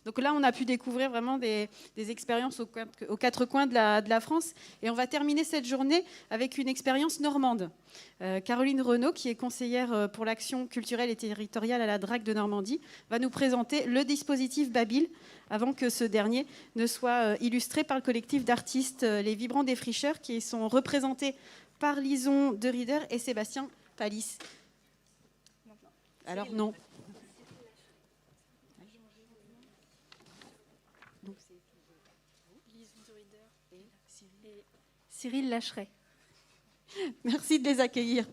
Donc là, on a pu découvrir vraiment des expériences aux quatre coins de la France. Et on va terminer cette journée avec une expérience normande. Caroline Renaud, qui est conseillère pour l'action culturelle et territoriale à la DRAC de Normandie, va nous présenter le dispositif Babil, avant que ce dernier ne soit illustré par le collectif d'artistes Les Vibrants Défricheurs, qui sont représentés par Lison de Rieder et Sébastien Palis. Alors non. Cyril Lacheret. Merci de les accueillir.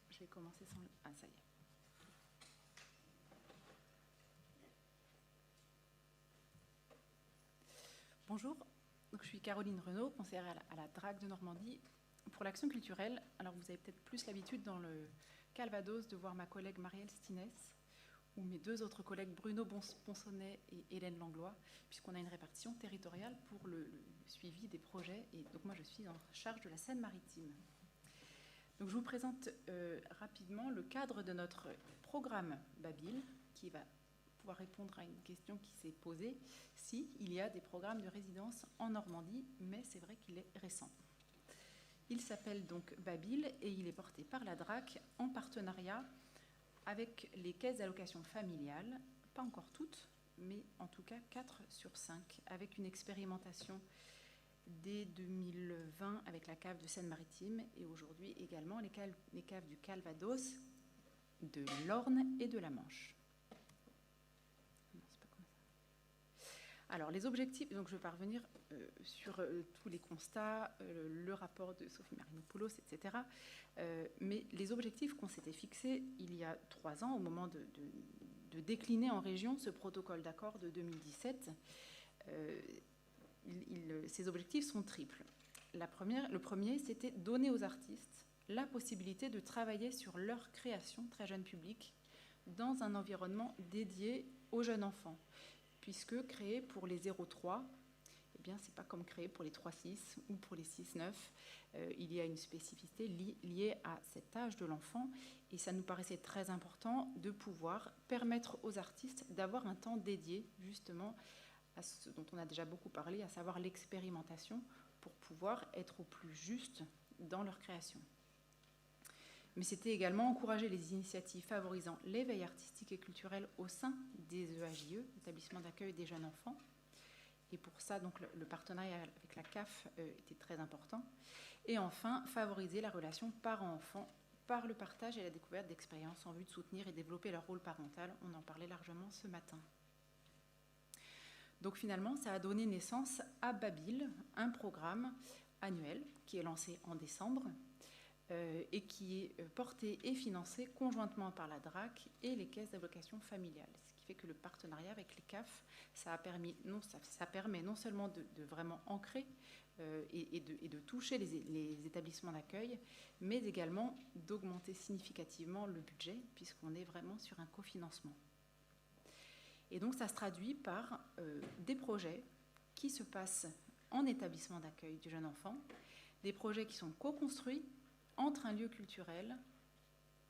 Je vais commencer sans... Ah, ça y est. Bonjour, donc, je suis Caroline Renaud, conseillère à la DRAC de Normandie pour l'action culturelle. Alors vous avez peut-être plus l'habitude dans le Calvados de voir ma collègue Marielle Stinès ou mes deux autres collègues Bruno Ponsonnet et Hélène Langlois, puisqu'on a une répartition territoriale pour le suivi des projets. Et donc moi je suis en charge de la Seine-Maritime. Donc je vous présente rapidement le cadre de notre programme Babil, qui va pouvoir répondre à une question qui s'est posée, si il y a des programmes de résidence en Normandie, mais c'est vrai qu'il est récent. Il s'appelle donc Babil et il est porté par la DRAC en partenariat avec les caisses d'allocation familiale, pas encore toutes, mais en tout cas 4 sur 5, avec une expérimentation dès 2020 avec la cave de Seine-Maritime et aujourd'hui également les caves du Calvados, de l'Orne et de la Manche. Alors les objectifs, donc je vais parvenir sur tous les constats, le rapport de Sophie Marinopoulos, etc. Mais les objectifs qu'on s'était fixés il y a 3 ans, au moment de décliner en région ce protocole d'accord de 2017, ces objectifs sont triples. Le premier, c'était donner aux artistes la possibilité de travailler sur leur création, très jeune public, dans un environnement dédié aux jeunes enfants. Puisque créer pour les 0-3, eh bien, c'est pas comme créer pour les 3-6 ou pour les 6-9. Il y a une spécificité liée à cet âge de l'enfant et ça nous paraissait très important de pouvoir permettre aux artistes d'avoir un temps dédié justement à ce dont on a déjà beaucoup parlé, à savoir l'expérimentation pour pouvoir être au plus juste dans leur création. Mais c'était également encourager les initiatives favorisant l'éveil artistique et culturel au sein des EAJE, établissements d'accueil des jeunes enfants. Et pour ça, donc, le partenariat avec la CAF était très important. Et enfin, favoriser la relation parent-enfant par le partage et la découverte d'expériences en vue de soutenir et développer leur rôle parental. On en parlait largement ce matin. Donc finalement, ça a donné naissance à Babil, un programme annuel qui est lancé en décembre, et qui est porté et financé conjointement par la DRAC et les caisses d'allocation familiale. Ce qui fait que le partenariat avec les CAF, ça permet non seulement de vraiment ancrer et de toucher les établissements d'accueil, mais également d'augmenter significativement le budget, puisqu'on est vraiment sur un cofinancement. Et donc ça se traduit par des projets qui se passent en établissement d'accueil du jeune enfant, des projets qui sont co-construits entre un lieu culturel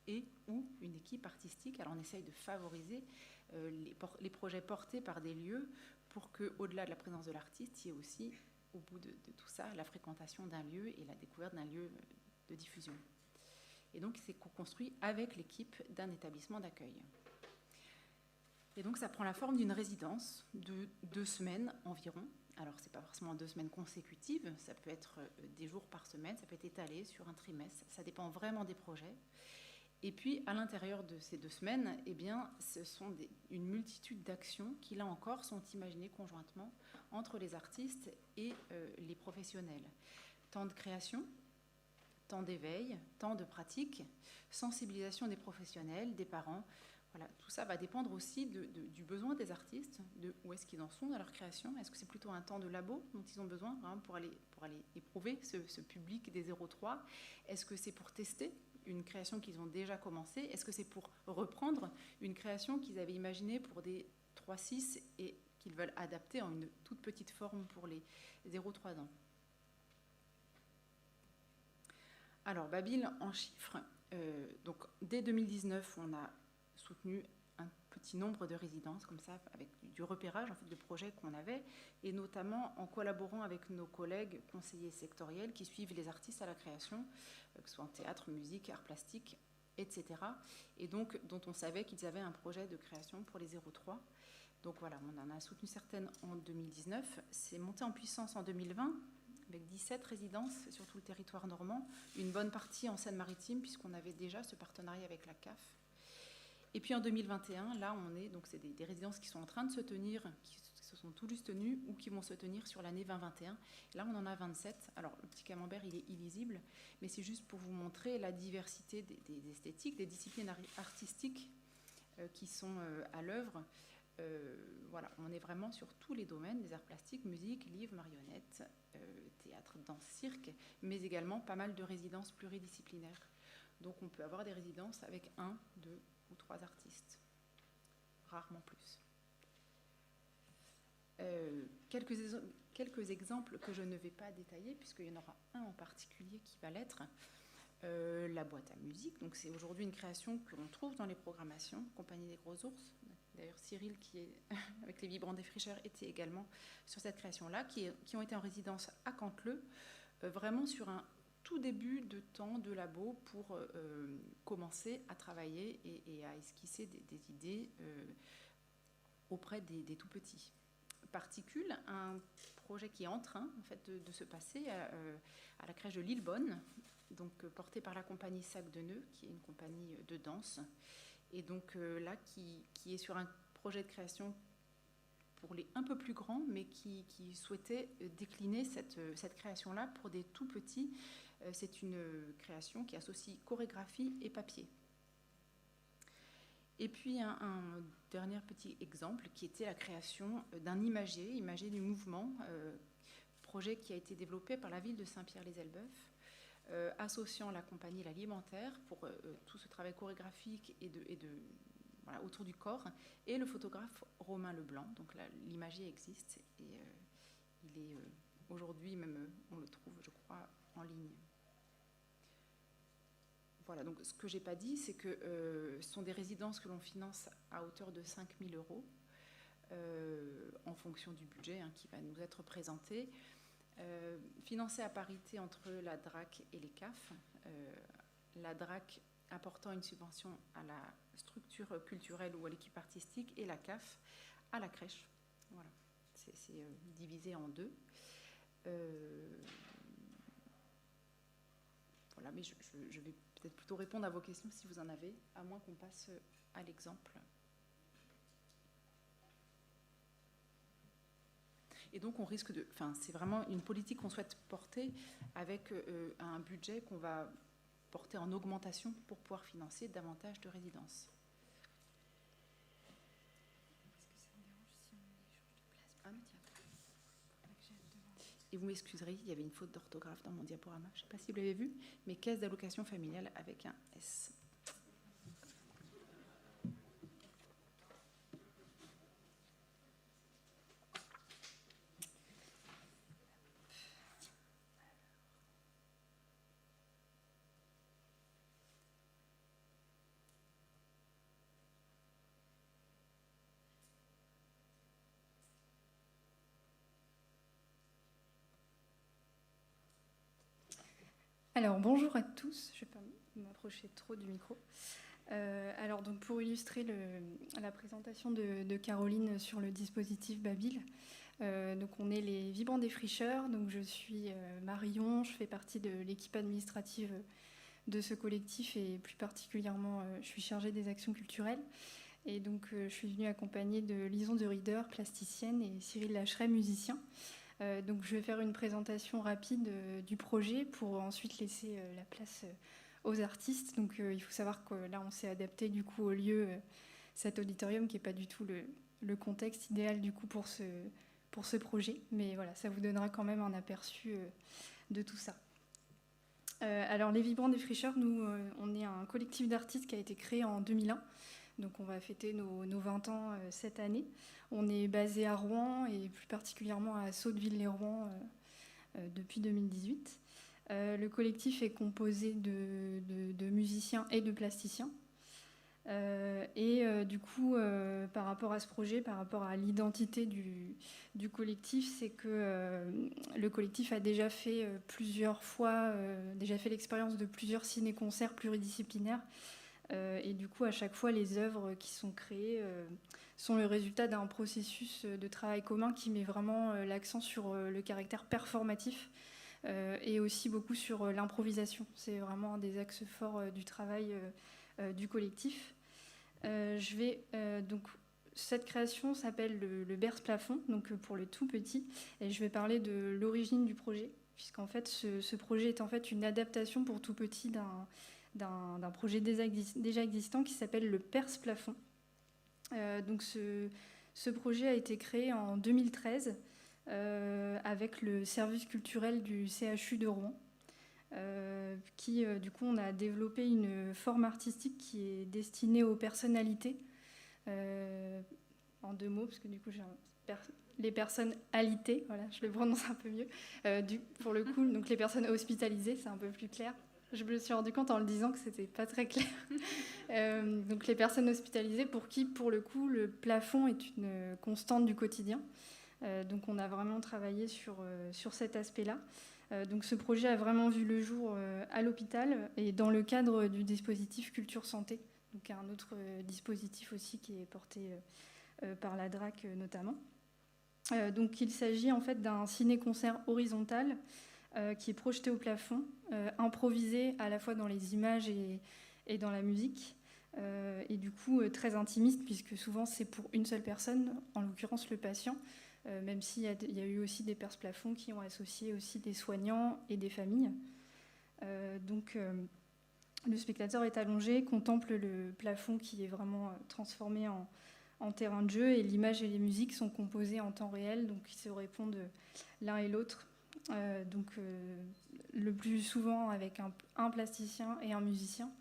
et ou une équipe artistique. Alors on essaye de favoriser les projets portés par des lieux pour qu'au-delà de la présence de l'artiste, il y ait aussi, au bout de tout ça, la fréquentation d'un lieu et la découverte d'un lieu de diffusion. Et donc c'est co-construit avec l'équipe d'un établissement d'accueil. Et donc ça prend la forme d'une résidence de 2 semaines environ. Alors c'est pas forcément 2 semaines consécutives, ça peut être des jours par semaine, ça peut être étalé sur un trimestre, ça dépend vraiment des projets. Et puis à l'intérieur de ces 2 semaines, eh bien, ce sont une multitude d'actions qui là encore sont imaginées conjointement entre les artistes et les professionnels. Temps de création, temps d'éveil, temps de pratique, sensibilisation des professionnels, des parents. Voilà, tout ça va dépendre aussi du besoin des artistes, de où est-ce qu'ils en sont dans leur création. Est-ce que c'est plutôt un temps de labo dont ils ont besoin pour aller éprouver ce public des 0-3 ? Est-ce que c'est pour tester une création qu'ils ont déjà commencée ? Est-ce que c'est pour reprendre une création qu'ils avaient imaginée pour des 3-6 et qu'ils veulent adapter en une toute petite forme pour les 0-3 ans ? Alors, Babil en chiffres. Donc, dès 2019, on a soutenu un petit nombre de résidences comme ça, avec du repérage en fait, de projets qu'on avait, et notamment en collaborant avec nos collègues conseillers sectoriels qui suivent les artistes à la création, que ce soit en théâtre, musique, arts plastiques, etc. Et donc, dont on savait qu'ils avaient un projet de création pour les 0-3. Donc voilà, on en a soutenu certaines en 2019. C'est monté en puissance en 2020, avec 17 résidences sur tout le territoire normand, une bonne partie en Seine-Maritime, puisqu'on avait déjà ce partenariat avec la CAF. Et puis en 2021, là, donc c'est des résidences qui sont en train de se tenir, qui se sont tout juste tenues ou qui vont se tenir sur l'année 2021. Là, on en a 27. Alors, le petit camembert, il est illisible, mais c'est juste pour vous montrer la diversité des esthétiques, des disciplines artistiques qui sont à l'œuvre. Voilà, on est vraiment sur tous les domaines, des arts plastiques, musique, livre, marionnettes, théâtre, danse, cirque, mais également pas mal de résidences pluridisciplinaires. Donc on peut avoir des résidences avec 1, 2 ou 3 artistes, rarement plus. Quelques exemples que je ne vais pas détailler, puisqu'il y en aura un en particulier qui va l'être. La boîte à musique, donc c'est aujourd'hui une création que l'on trouve dans les programmations, Compagnie des Gros Ours. D'ailleurs, Cyril, qui est avec les Vibrants Défricheurs, était également sur cette création-là, qui ont été en résidence à Canteleu, vraiment sur un tout début de temps de labo pour commencer à travailler et à esquisser des idées auprès des tout-petits. Particule, un projet qui est en train en fait, de se passer à la crèche de Lillebonne, donc porté par la compagnie Sac de Nœuds, qui est une compagnie de danse. Et donc là, qui est sur un projet de création pour les un peu plus grands, mais qui souhaitait décliner cette création-là pour des tout petits. C'est une création qui associe chorégraphie et papier. Et puis un dernier petit exemple qui était la création d'un imagier du mouvement, projet qui a été développé par la ville de Saint-Pierre-les-Elbeuf, associant la compagnie L'Alimentaire pour tout ce travail chorégraphique voilà, autour du corps, et le photographe Romain Leblanc. Donc là, l'imagier existe et il est aujourd'hui même, on le trouve, je crois, en ligne. Voilà, donc ce que je n'ai pas dit, c'est que ce sont des résidences que l'on finance à hauteur de 5 000 € en fonction du budget qui va nous être présenté. Financé à parité entre la DRAC et les CAF, la DRAC apportant une subvention à la structure culturelle ou à l'équipe artistique et la CAF à la crèche. Voilà, c'est divisé en deux. Voilà, mais je vais peut-être plutôt répondre à vos questions si vous en avez, à moins qu'on passe à l'exemple. Et donc, on risque de... Enfin, c'est vraiment une politique qu'on souhaite porter avec un budget qu'on va porter en augmentation pour pouvoir financer davantage de résidences. Et vous m'excuserez, il y avait une faute d'orthographe dans mon diaporama. Je ne sais pas si vous l'avez vu, mais caisse d'allocation familiale avec un S. Alors, bonjour à tous. Je ne vais pas m'approcher trop du micro. Alors donc pour illustrer la présentation de Caroline sur le dispositif Babil, donc on est les Vibrants Défricheurs, donc je suis Marion, je fais partie de l'équipe administrative de ce collectif et plus particulièrement je suis chargée des actions culturelles. Et donc je suis venue accompagnée de Lison de Rieder, plasticienne, et Cyril Lacheret, musicien. Donc je vais faire une présentation rapide du projet pour ensuite laisser la place aux artistes. Donc il faut savoir que là on s'est adapté du coup au lieu, cet auditorium qui n'est pas du tout le contexte idéal du coup pour ce projet. Mais voilà, ça vous donnera quand même un aperçu de tout ça. Alors les Vibrants Défricheurs, nous on est un collectif d'artistes qui a été créé en 2001. Donc on va fêter nos 20 ans cette année. On est basé à Rouen et plus particulièrement à Sotteville-les-Rouen depuis 2018. Le collectif est composé de musiciens et de plasticiens. Du coup, par rapport à ce projet, par rapport à l'identité du collectif, c'est que le collectif a déjà fait plusieurs fois, déjà fait l'expérience de plusieurs ciné-concerts pluridisciplinaires. Et du coup, à chaque fois, les œuvres qui sont créées sont le résultat d'un processus de travail commun qui met vraiment l'accent sur le caractère performatif et aussi beaucoup sur l'improvisation. C'est vraiment un des axes forts du travail du collectif. Donc, cette création s'appelle le Berce Plafond, donc pour le tout petit, et je vais parler de l'origine du projet, puisqu'en fait, ce projet est en fait une adaptation pour tout petit d'un projet déjà existant qui s'appelle le Perce Plafond. Donc ce projet a été créé en 2013 avec le service culturel du CHU de Rouen, qui du coup on a développé une forme artistique qui est destinée aux personnalités, en 2 mots parce que du coup les personnes alitées, voilà, je le prononce un peu mieux, pour le coup, donc les personnes hospitalisées, c'est un peu plus clair. Je me suis rendu compte en le disant que c'était pas très clair. Donc les personnes hospitalisées pour qui, pour le coup, le plafond est une constante du quotidien. Donc on a vraiment travaillé sur cet aspect-là. Donc ce projet a vraiment vu le jour à l'hôpital et dans le cadre du dispositif Culture Santé, donc un autre dispositif aussi qui est porté par la DRAC notamment. Donc il s'agit en fait d'un ciné-concert horizontal qui est projeté au plafond, improvisé à la fois dans les images et dans la musique, et du coup très intimiste, puisque souvent c'est pour une seule personne, en l'occurrence le patient, même s'il y a eu aussi des perce-plafonds qui ont associé aussi des soignants et des familles. Donc le spectateur est allongé, contemple le plafond qui est vraiment transformé en terrain de jeu, et l'image et les musiques sont composées en temps réel, donc ils se répondent l'un et l'autre. Le plus souvent avec un plasticien et un musicien,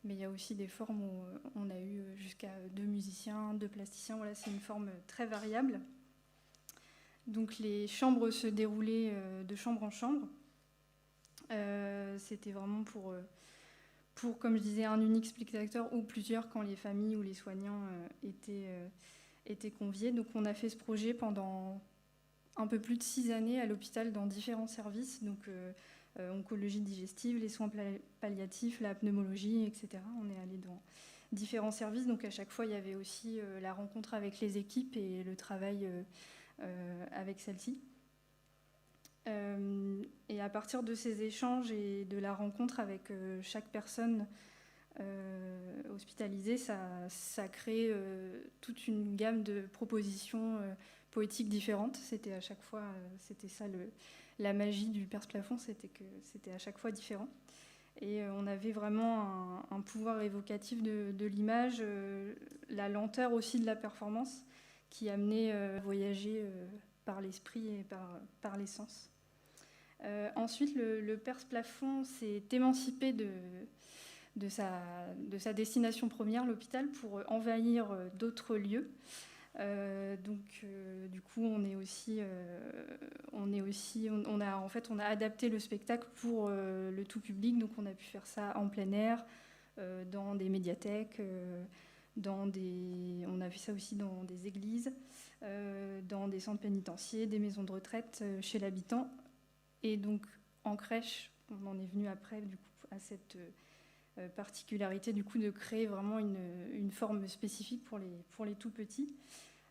mais il y a aussi des formes où on a eu jusqu'à 2 musiciens, 2 plasticiens. Voilà, c'est une forme très variable. Donc les chambres se déroulaient de chambre en chambre. C'était vraiment pour, comme je disais, un unique spectateur ou plusieurs quand les familles ou les soignants étaient conviés. Donc on a fait ce projet pendant un peu plus de 6 années à l'hôpital dans différents services, donc oncologie digestive, les soins palliatifs, la pneumologie, etc. On est allé dans différents services, donc à chaque fois il y avait aussi la rencontre avec les équipes et le travail avec celles-ci. Et à partir de ces échanges et de la rencontre avec chaque personne hospitalisée, ça crée toute une gamme de propositions poétiques différentes. C'était à chaque fois, c'était ça la magie du perce-plafond, c'était que c'était à chaque fois différent. Et on avait vraiment un pouvoir évocatif de l'image, la lenteur aussi de la performance qui amenait à voyager par l'esprit et par les sens. Ensuite, le perce-plafond s'est émancipé de sa destination première, l'hôpital, pour envahir d'autres lieux. Du coup, on a adapté le spectacle pour le tout public. Donc, on a pu faire ça en plein air, dans des médiathèques, on a fait ça aussi dans des églises, dans des centres pénitentiaires, des maisons de retraite, chez l'habitant. Et donc, en crèche, on en est venu après, du coup, particularité du coup de créer vraiment une forme spécifique pour les tout petits.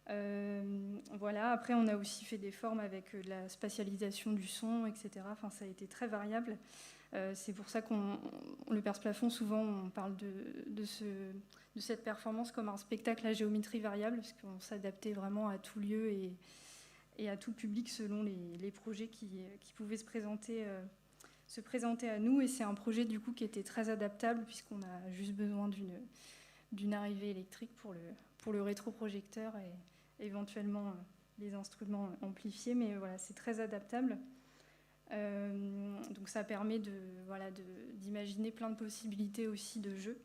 Voilà. Après, on a aussi fait des formes avec la spatialisation du son, etc. Enfin, ça a été très variable. C'est pour ça le Perce-Plafond, souvent, on parle de cette performance comme un spectacle à géométrie variable, parce qu'on s'adaptait vraiment à tout lieu et à tout public selon les projets qui pouvaient se présenter à nous. Et c'est un projet du coup qui était très adaptable, puisqu'on a juste besoin d'une arrivée électrique pour le rétroprojecteur et éventuellement les instruments amplifiés. Mais voilà, c'est très adaptable. Donc ça permet d'imaginer plein de possibilités aussi de jeu.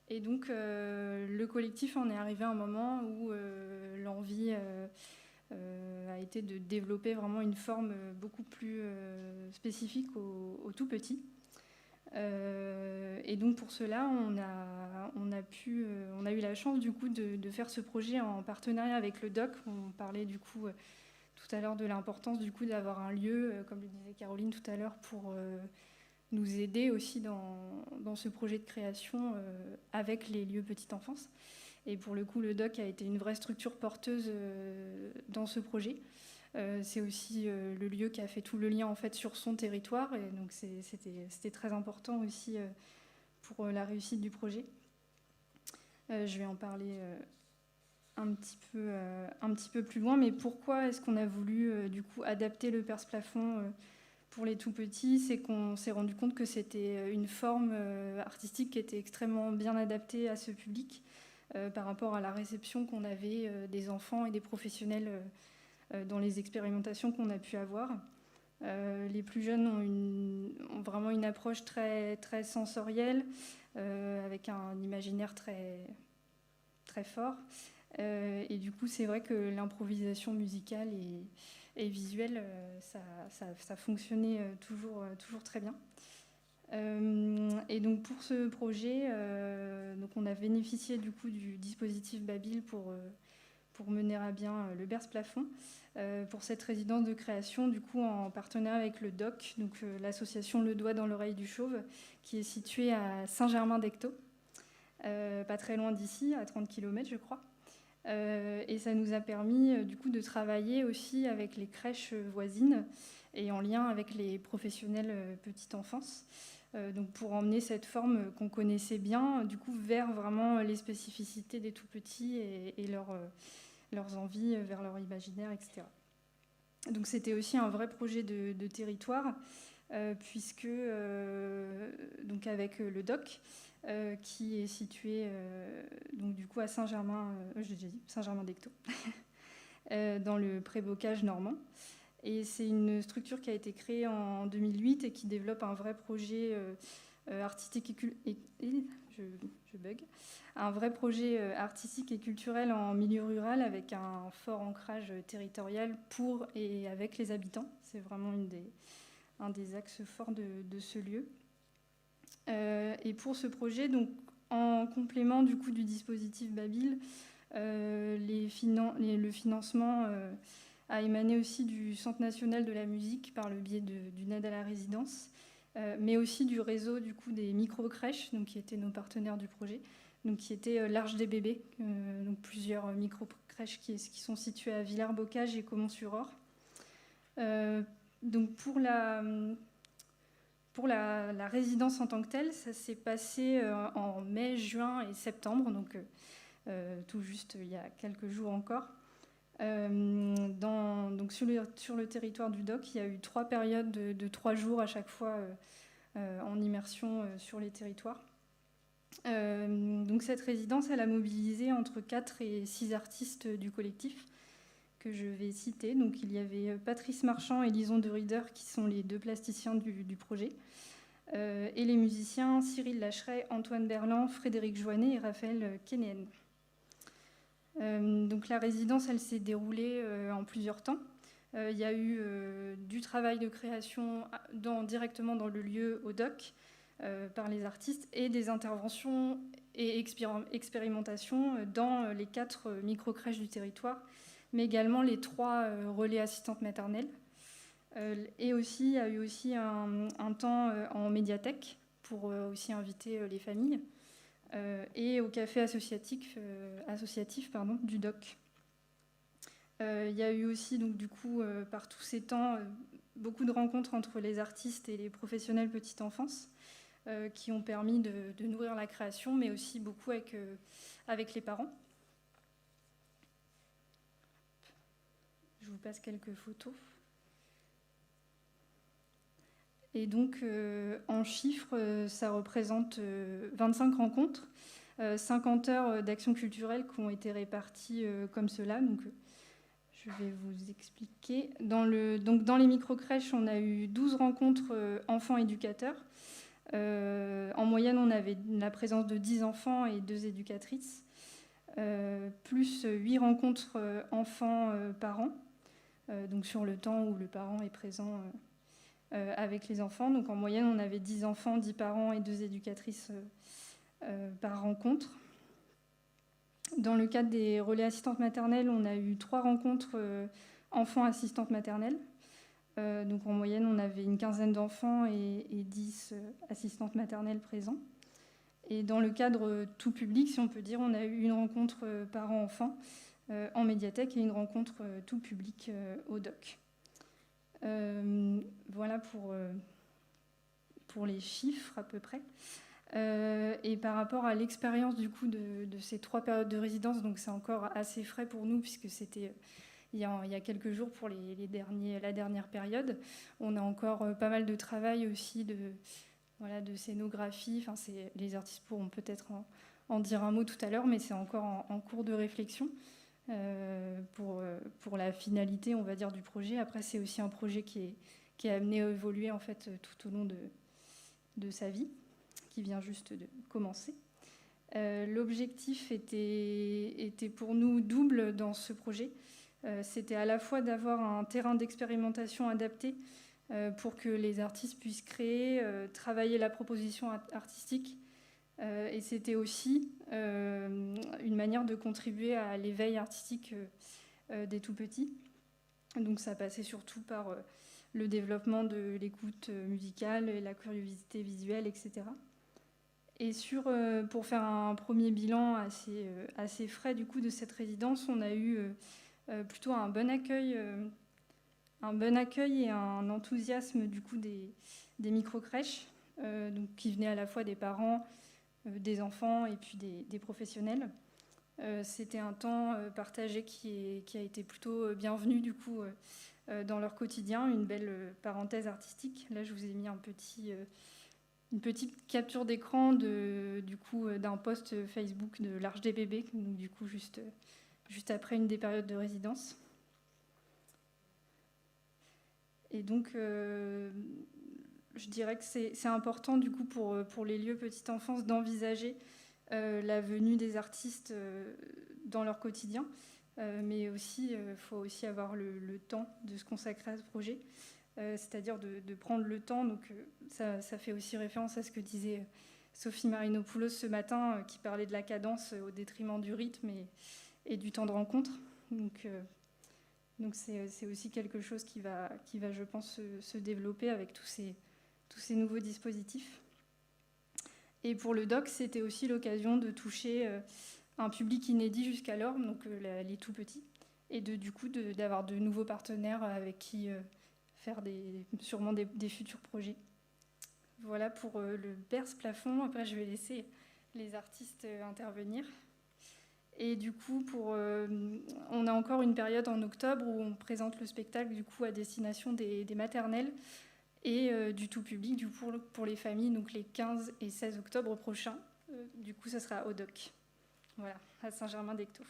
Et donc le collectif en est arrivé à un moment où l'envie a été de développer vraiment une forme beaucoup plus spécifique aux tout petits. Et donc pour cela, on a eu la chance du coup de faire ce projet en partenariat avec le DOC. On parlait du coup tout à l'heure de l'importance du coup d'avoir un lieu, comme le disait Caroline tout à l'heure, pour nous aider aussi dans ce projet de création avec les lieux petite enfance. Et pour le coup, le DOC a été une vraie structure porteuse dans ce projet. C'est aussi le lieu qui a fait tout le lien en fait sur son territoire, et donc c'était très important aussi pour la réussite du projet. Je vais en parler un petit peu plus loin, mais pourquoi est-ce qu'on a voulu du coup adapter le Perce-Plafond pour les tout petits? C'est qu'on s'est rendu compte que c'était une forme artistique qui était extrêmement bien adaptée à ce public par rapport à la réception qu'on avait des enfants et des professionnels dans les expérimentations qu'on a pu avoir. Les plus jeunes ont vraiment une approche très, très sensorielle, avec un imaginaire très, très fort. Et du coup, c'est vrai que l'improvisation musicale et visuelle, ça fonctionnait toujours très bien. Et donc pour ce projet, donc on a bénéficié du coup du dispositif Babil pour mener à bien le Perce-Plafond. Pour cette résidence de création, du coup, en partenariat avec le DOC, donc l'association Le Doigt dans l'oreille du chauve, qui est située à Saint-Germain-d'Ectot, pas très loin d'ici, à 30 km, je crois. Et ça nous a permis, du coup, de travailler aussi avec les crèches voisines et en lien avec les professionnels petite enfance. Donc pour emmener cette forme qu'on connaissait bien, du coup, vers vraiment les spécificités des tout-petits et leurs envies, vers leur imaginaire, etc. Donc c'était aussi un vrai projet de territoire, puisque donc avec le DOC, qui est situé donc du coup à Saint-Germain, j'ai déjà dit, Saint-Germain-d'Ectot, dans le Prébocage normand. Et c'est une structure qui a été créée en 2008 et qui développe un vrai projet artistique un vrai projet artistique et culturel en milieu rural, avec un fort ancrage territorial pour et avec les habitants. C'est vraiment un des axes forts de ce lieu. Et pour ce projet, donc, en complément du coup du dispositif Babil, le financement a émané aussi du Centre national de la musique par le biais d'une aide à la résidence, mais aussi du réseau du coup des micro-crèches, donc, qui étaient nos partenaires du projet, donc, qui étaient l'Arche des bébés, donc plusieurs micro-crèches qui sont situées à Villers-Bocage et Caumont-sur-Orge. Donc pour la résidence en tant que telle, ça s'est passé en mai, juin et septembre, donc tout juste il y a quelques jours encore. Donc sur le territoire du DOC, il y a eu 3 périodes de 3 jours à chaque fois en immersion sur les territoires. Donc cette résidence, elle a mobilisé entre 4 et 6 artistes du collectif que je vais citer. Donc il y avait Patrice Marchand et Lison de Rieder, qui sont les 2 plasticiens du projet, et les musiciens Cyril Lacheret, Antoine Berland, Frédéric Joannet et Raphaël Kénéen. Donc la résidence, elle s'est déroulée en plusieurs temps. Il y a eu du travail de création directement dans le lieu au DOC par les artistes, et des interventions et expérimentations dans les 4 micro-crèches du territoire, mais également les 3 relais assistantes maternelles. Et aussi, il y a eu aussi un temps en médiathèque pour aussi inviter les familles. Et au café associatif du DOC. Il y a eu aussi, donc, du coup, par tous ces temps, beaucoup de rencontres entre les artistes et les professionnels petite enfance qui ont permis de nourrir la création, mais aussi beaucoup avec les parents. Je vous passe quelques photos. Et donc, en chiffres, ça représente 25 rencontres, 50 heures d'action culturelle qui ont été réparties comme cela. Donc, je vais vous expliquer. Dans les micro-crèches, on a eu 12 rencontres enfants éducateurs. En moyenne, on avait la présence de 10 enfants et 2 éducatrices, plus 8 rencontres enfants-parents, donc sur le temps où le parent est présent avec les enfants. Donc en moyenne, on avait 10 enfants, 10 parents et 2 éducatrices par rencontre. Dans le cadre des relais assistantes maternelles, on a eu 3 rencontres enfants assistantes maternelles. Donc en moyenne, on avait une quinzaine d'enfants et 10 assistantes maternelles présents. Et dans le cadre tout public, si on peut dire, on a eu une rencontre parents-enfants en médiathèque et une rencontre tout public au DOC. Voilà pour les chiffres à peu près. Et par rapport à l'expérience du coup de ces 3 périodes de résidence, donc c'est encore assez frais pour nous puisque c'était il y a quelques jours pour la dernière période. On a encore pas mal de travail aussi de scénographie. Enfin, les artistes pourront peut-être en dire un mot tout à l'heure, mais c'est encore en cours de réflexion pour la finalité, on va dire, du projet. Après, c'est aussi un projet qui est amené à évoluer en fait tout au long de sa vie, qui vient juste de commencer. L'objectif était pour nous double dans ce projet. C'était à la fois d'avoir un terrain d'expérimentation adapté pour que les artistes puissent créer, travailler la proposition artistique. Et c'était aussi une manière de contribuer à l'éveil artistique des tout-petits. Donc ça passait surtout par le développement de l'écoute musicale, la curiosité visuelle, etc. Et pour faire un premier bilan assez frais du coup de cette résidence, on a eu plutôt un bon accueil et un enthousiasme du coup des micro-crèches, donc qui venaient à la fois des parents, des enfants et puis des professionnels. C'était un temps partagé qui a été plutôt bienvenu du coup dans leur quotidien, une belle parenthèse artistique. Là, je vous ai mis une petite capture d'écran d'un post Facebook de l'Arche des bébés, donc du coup juste après une des périodes de résidence. Et donc, je dirais que c'est important du coup pour les lieux petite enfance d'envisager la venue des artistes dans leur quotidien, mais aussi faut aussi avoir le temps de se consacrer à ce projet, c'est-à-dire de prendre le temps. Donc ça fait aussi référence à ce que disait Sophie Marinopoulos ce matin, qui parlait de la cadence au détriment du rythme et du temps de rencontre. Donc c'est aussi quelque chose qui va je pense, se développer avec tous ces nouveaux dispositifs. Et pour le DOC, c'était aussi l'occasion de toucher un public inédit jusqu'alors, donc les tout-petits, et du coup d'avoir de nouveaux partenaires avec qui faire sûrement des futurs projets. Voilà pour le Berce plafond. Après, je vais laisser les artistes intervenir. Et du coup, on a encore une période en octobre où on présente le spectacle du coup à destination des maternelles et du tout public du coup, pour les familles, donc les 15 et 16 octobre prochains. Du coup, ça sera au DOC, voilà, à Saint-Germain-d'Ectot.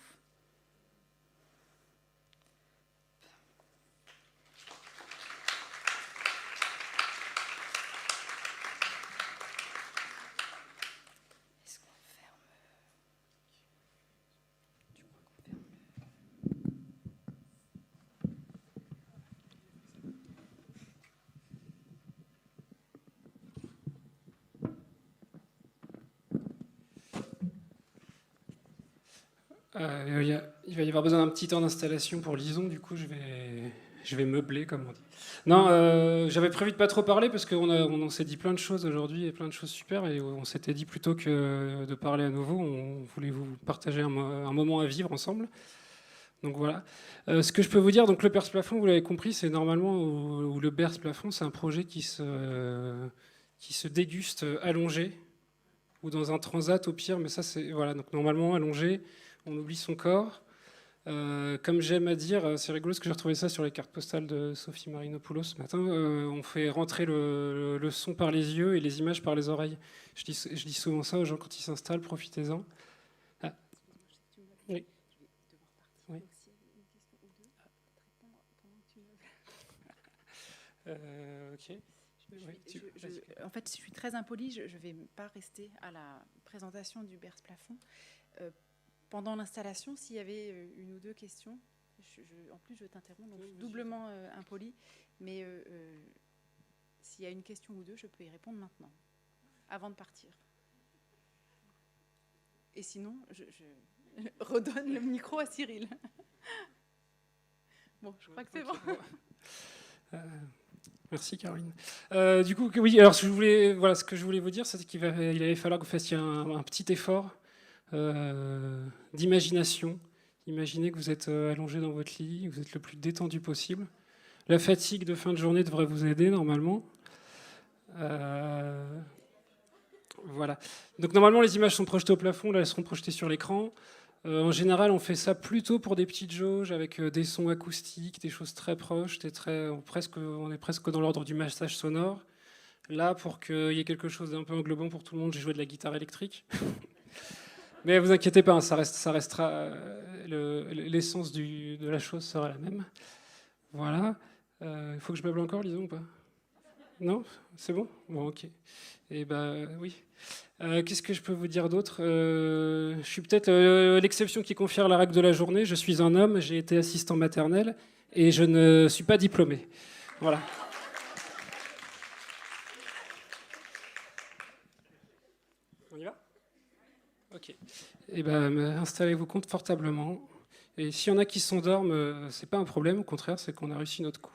Il va y avoir besoin d'un petit temps d'installation pour Lison, du coup je Je vais meubler, comme on dit. Non, j'avais prévu de pas trop parler parce on s'est dit plein de choses aujourd'hui et plein de choses super. Et on s'était dit plutôt que de parler à nouveau, on voulait vous partager un moment à vivre ensemble. Donc voilà. Ce que je peux vous dire, donc le Berce Plafond, vous l'avez compris, c'est normalement où le Berce Plafond, c'est un projet qui se déguste allongé ou dans un transat au pire. Mais ça, c'est voilà. Donc normalement allongé, on oublie son corps. Comme j'aime à dire, c'est rigolo parce que j'ai retrouvé ça sur les cartes postales de Sophie Marinopoulos ce matin. On fait rentrer le son par les yeux et les images par les oreilles. Je dis souvent ça aux gens quand ils s'installent, profitez-en. Ah. Oui. Oui. Ok. En fait, je suis très impolie, je ne vais pas rester à la présentation du Berce Plafond. Pendant l'installation, s'il y avait une ou deux questions, en plus je t'interromps, donc je suis doublement impolie, mais s'il y a une question ou deux, je peux y répondre maintenant, avant de partir. Et sinon, je redonne le micro à Cyril. Bon, je crois que c'est bon. Merci Caroline. Du coup, oui, alors ce que je voulais vous dire, c'est qu'il allait falloir que vous fassiez un petit effort d'imagination. Imaginez que vous êtes allongé dans votre lit, que vous êtes le plus détendu possible. La fatigue de fin de journée devrait vous aider normalement. Voilà. Donc normalement les images sont projetées au plafond, là elles seront projetées sur l'écran. En général, on fait ça plutôt pour des petites jauges avec des sons acoustiques, des choses très proches, on est presque dans l'ordre du massage sonore. Là, pour qu'il y ait quelque chose d'un peu englobant pour tout le monde, j'ai joué de la guitare électrique. Mais vous inquiétez pas, hein, ça restera l'essence de la chose sera la même. Voilà. Il faut que je meuble encore, Lison, ou pas? Non? C'est bon? Bon, ok. Et oui. Qu'est-ce que je peux vous dire d'autre? Je suis peut-être l'exception qui confirme la règle de la journée. Je suis un homme, j'ai été assistant maternel et je ne suis pas diplômé. Voilà. On y va? Ok. Et installez-vous confortablement. Et s'il y en a qui s'endorment, c'est pas un problème. Au contraire, c'est qu'on a réussi notre coup.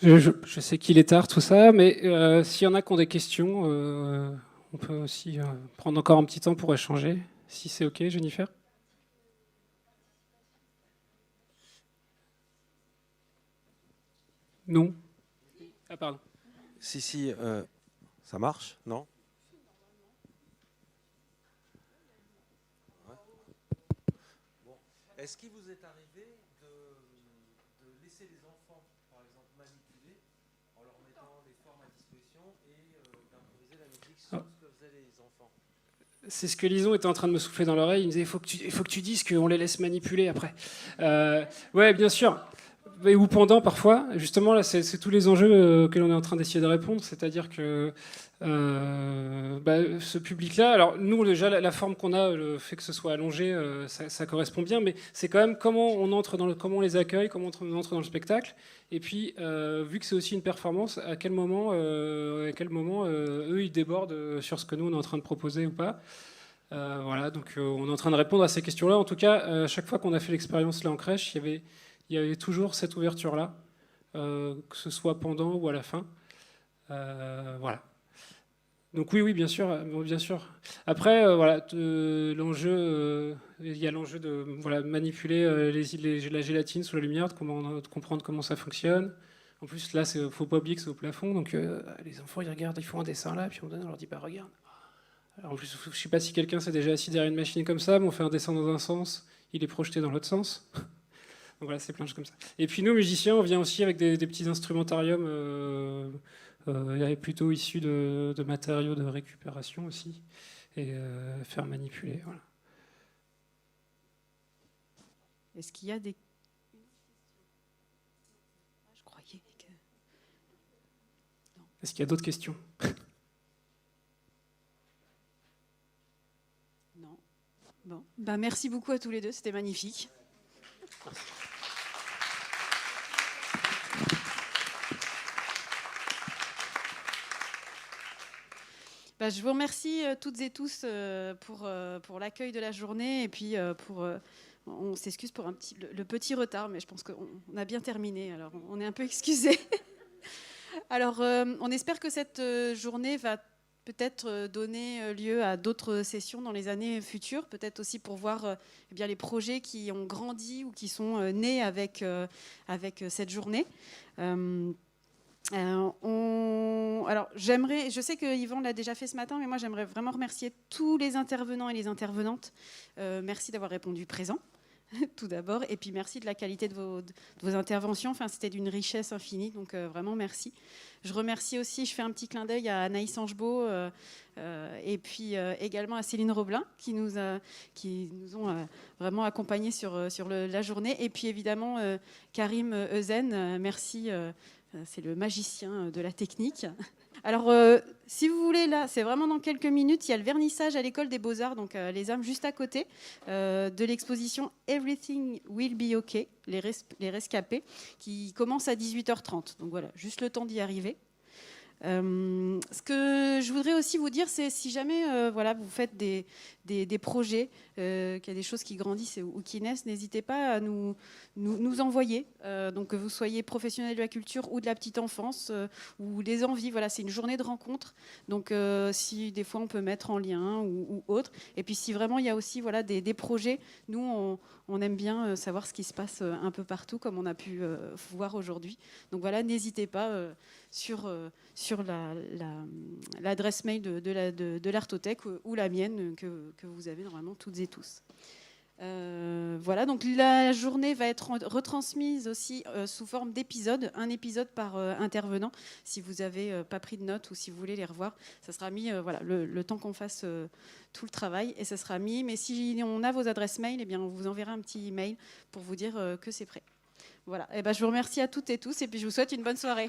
Je sais qu'il est tard, tout ça, mais s'il y en a qui ont des questions, on peut aussi prendre encore un petit temps pour échanger, si c'est OK, Jennifer. Non. Ah, pardon. Si, ça marche, non? Ouais. Bon. Est-ce qu'il vous est arrivé de laisser les enfants, par exemple, manipuler en leur mettant les formes à disposition et d'improviser la musique sur ce que faisaient les enfants? C'est ce que Lison était en train de me souffler dans l'oreille. Il me disait il faut que tu dises qu'on les laisse manipuler après. Ouais, bien sûr. Ou pendant parfois. Justement, là, c'est tous les enjeux que l'on est en train d'essayer de répondre. C'est-à-dire que ce public-là, alors nous, déjà, la forme qu'on a, le fait que ce soit allongé, ça correspond bien, mais c'est quand même comment on entre comment on les accueille, comment on entre dans le spectacle. Et puis, vu que c'est aussi une performance, à quel moment eux, ils débordent sur ce que nous, on est en train de proposer ou pas. Voilà, donc on est en train de répondre à ces questions-là. En tout cas, chaque fois qu'on a fait l'expérience là en crèche, il y avait toujours cette ouverture-là, que ce soit pendant ou à la fin. Voilà. Donc oui, bien sûr, bien sûr. Après, voilà, l'enjeu, il y a l'enjeu de manipuler la gélatine sous la lumière, de comprendre comment ça fonctionne. En plus, là, il ne faut pas oublier que c'est au plafond, donc les enfants, ils regardent, ils font un dessin là, puis on leur dit, bah regarde. Alors, en plus, je ne sais pas si quelqu'un s'est déjà assis derrière une machine comme ça, mais on fait un dessin dans un sens, il est projeté dans l'autre sens. Donc voilà, c'est plein de choses comme ça. Et puis nous, musiciens, on vient aussi avec des petits instrumentariums plutôt issus de matériaux de récupération aussi, et faire manipuler. Voilà. Est-ce qu'il y a des... Je croyais que... Est-ce qu'il y a d'autres questions? Non. Bon. Ben, merci beaucoup à tous les deux, c'était magnifique. Merci. Je vous remercie toutes et tous pour l'accueil de la journée et puis on s'excuse pour le petit retard, mais je pense qu'on a bien terminé, alors on est un peu excusés. Alors on espère que cette journée va peut-être donner lieu à d'autres sessions dans les années futures, peut-être aussi pour voir les projets qui ont grandi ou qui sont nés avec cette journée. Alors, je sais que Yvan l'a déjà fait ce matin, mais moi j'aimerais vraiment remercier tous les intervenants et les intervenantes. Merci d'avoir répondu présent, tout d'abord, et puis merci de la qualité de vos interventions. Enfin, c'était d'une richesse infinie, donc vraiment merci. Je remercie aussi, je fais un petit clin d'œil à Anaïs Angebaud et puis également à Céline Roblin qui nous ont vraiment accompagnés sur la journée, et puis évidemment Karim Euzen, merci. C'est le magicien de la technique. Alors, si vous voulez, là, c'est vraiment dans quelques minutes, il y a le vernissage à l'école des Beaux-Arts, donc les âmes juste à côté, de l'exposition Everything Will Be OK, les rescapés, qui commence à 18h30. Donc voilà, juste le temps d'y arriver. Ce que je voudrais aussi vous dire, c'est si jamais vous faites des projets, qu'il y a des choses qui grandissent ou qui naissent, n'hésitez pas à nous envoyer. Donc que vous soyez professionnel de la culture ou de la petite enfance ou des envies. Voilà, c'est une journée de rencontre. Donc si des fois on peut mettre en lien ou autre. Et puis si vraiment il y a aussi des projets, nous on aime bien savoir ce qui se passe un peu partout, comme on a pu voir aujourd'hui. Donc voilà, n'hésitez pas sur l'adresse mail de l'Artothèque ou la mienne que vous avez normalement toutes et tous. Voilà, donc la journée va être retransmise aussi sous forme d'épisodes, un épisode par intervenant. Si vous n'avez pas pris de notes ou si vous voulez les revoir, ça sera mis le temps qu'on fasse tout le travail, et ça sera mis. Mais si on a vos adresses mail, eh bien, on vous enverra un petit email pour vous dire que c'est prêt. Voilà, et je vous remercie à toutes et tous, et puis je vous souhaite une bonne soirée.